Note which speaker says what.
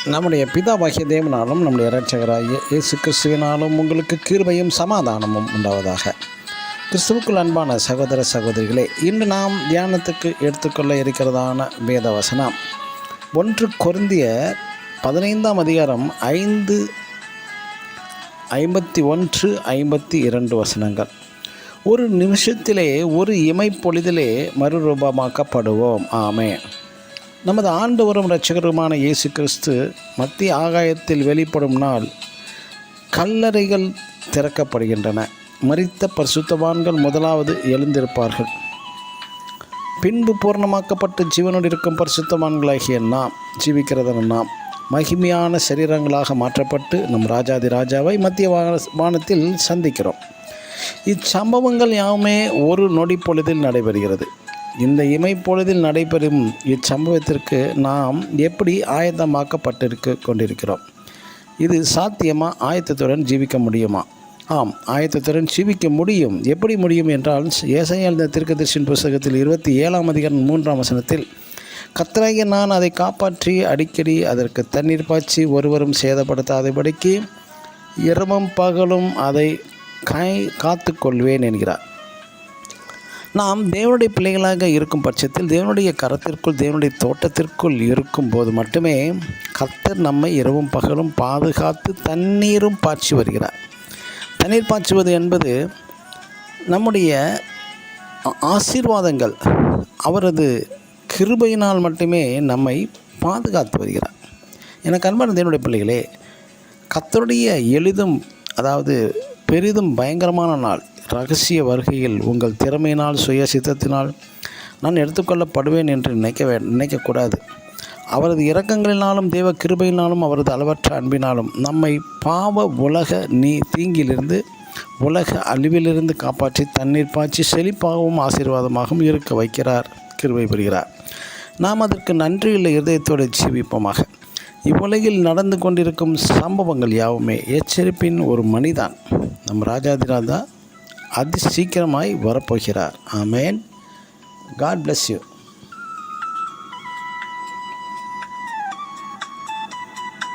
Speaker 1: நம்முடைய பிதாவாகிய தேவனாலும் நம்முடைய இரட்சகராகிய இயேசு கிறிஸ்துவினாலும் உங்களுக்கு கிருபையும் சமாதானமும் உண்டாவதாக. கிறிஸ்துவுக்குள் அன்பான சகோதர சகோதரிகளே, இன்று நாம் தியானத்துக்கு எடுத்துக்கொள்ள இருக்கிறதான வேத வசனம் 1 கொரிந்தியர் 15ஆம் அதிகாரம் 51-52 வசனங்கள். ஒரு நிமிஷத்திலே ஒரு இமைப்பொழுதிலே மறுரூபமாக்கப்படுவோம். ஆமென். நமது ஆண்டவரும் இரட்சகருமான இயேசு கிறிஸ்து மத்திய ஆகாயத்தில் வெளிப்படும் நாள் கல்லறைகள் திறக்கப்படுகின்றன. மரித்த பரிசுத்தவான்கள் முதலாவது எழுந்திருப்பார்கள். பின்பு பூர்ணமாக்கப்பட்டு ஜீவனோடு இருக்கும் பரிசுத்தவான்களாகிய நாம், ஜீவிக்கிறதான நாம் மகிமையான சரீரங்களாக மாற்றப்பட்டு நம் ராஜாதி ராஜாவை மத்திய வானத்தில் சந்திக்கிறோம். இச்சம்பவங்கள் யாவுமே ஒரு நொடி பொழுதில் நடைபெறுகிறது. இந்த இமைப்பொழுதில் நடைபெறும் இச்சம்பவத்திற்கு நாம் எப்படி ஆயத்தமாக்கப்பட்டிருக்க கொண்டிருக்கிறோம்? இது சாத்தியமா? ஆயத்தத்துடன் ஜீவிக்க முடியுமா? ஆம், ஆயத்தத்துடன் ஜீவிக்க முடியும். எப்படி முடியும் என்றால், ஏசாயா தீர்க்கதரிசியின் புத்தகத்தில் 27ஆம் அதிகாரம் 3ஆம் வசனத்தில், கர்த்தராகிய நான் அதை காப்பாற்றி அடிக்கடி அதற்கு தண்ணீர் பாய்ச்சி ஒருவரும் சேதப்படுத்தாதபடிக்கு இரவும் பகலும் அதை காத்து கொள்வேன் என்கிறார். நாம் தேவனுடைய பிள்ளைகளாக இருக்கும் பட்சத்தில், தேவனுடைய கரத்திற்குள், தேவனுடைய தோட்டத்திற்குள் இருக்கும்போது மட்டுமே கர்த்தர் நம்மை இரவும் பகலும் பாதுகாத்து தண்ணீரும் பாய்ச்சி வருகிறார். தண்ணீர் பாய்ச்சுவது என்பது நம்முடைய ஆசீர்வாதங்கள். அவரது கிருபையினால் மட்டுமே நம்மை பாதுகாத்து வருகிறார். எனக்கு அன்பான தேவனுடைய பிள்ளைகளே, கர்த்தருடைய எளிதும் பெரிதும் பயங்கரமான நாள் இரகசிய வருகையில் உங்கள் திறமையினால், சுய சித்தத்தினால் நான் எடுத்துக்கொள்ளப்படுவேன் என்று நினைக்கக்கூடாது. அவரது இரக்கங்களினாலும் தேவ கிருபையினாலும் அவரது அளவற்ற அன்பினாலும் நம்மை பாவ உலக தீங்கிலிருந்து, உலக அழிவிலிருந்து காப்பாற்றி தண்ணீர் பாய்ச்சி செழிப்பாகவும் ஆசீர்வாதமாகவும் இருக்க வைக்கிறார், கிருபை பெறுகிறார். நாம் அதற்கு நன்றியுள்ள இருதயத்தோடு ஜீவிப்போமாக. இவ்வுலகில் நடந்து கொண்டிருக்கும் சம்பவங்கள் யாவுமே எச்சரிப்பின் ஒரு மணிதான். நம் ராஜாதிராஜா அதி சீக்கிரமாய் வரப்போகிறார். ஆமேன். God bless you.